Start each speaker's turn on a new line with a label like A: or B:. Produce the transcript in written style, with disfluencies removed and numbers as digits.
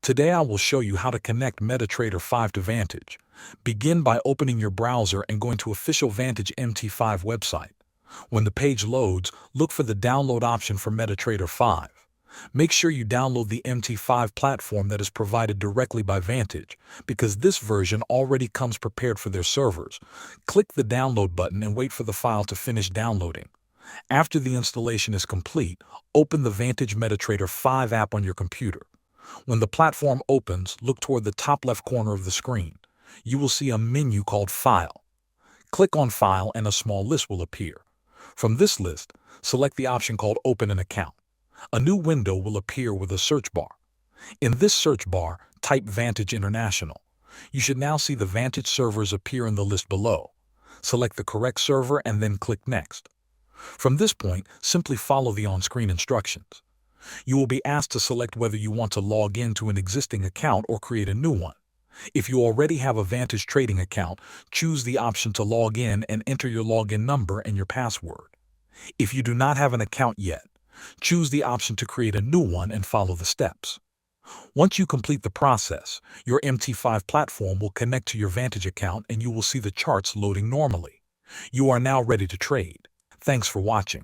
A: Today I will show you how to connect MetaTrader 5 to Vantage. Begin by opening your browser and going to official Vantage MT5 website. When the page loads, look for the download option for MetaTrader 5. Make sure you download the MT5 platform that is provided directly by Vantage, because this version already comes prepared for their servers. Click the download button and wait for the file to finish downloading. After the installation is complete, open the Vantage MetaTrader 5 app on your computer. When the platform opens, look toward the top left corner of the screen. You will see a menu called File. Click on File and a small list will appear. From this list, select the option called Open an Account. A new window will appear with a search bar. In this search bar, type Vantage International. You should now see the Vantage servers appear in the list below. Select the correct server and then click Next. From this point, simply follow the on-screen instructions. You will be asked to select whether you want to log in to an existing account or create a new one. If you already have a Vantage trading account, choose the option to log in and enter your login number and your password. If you do not have an account yet, choose the option to create a new one and follow the steps. Once you complete the process, your MT5 platform will connect to your Vantage account and you will see the charts loading normally. You are now ready to trade. Thanks for watching.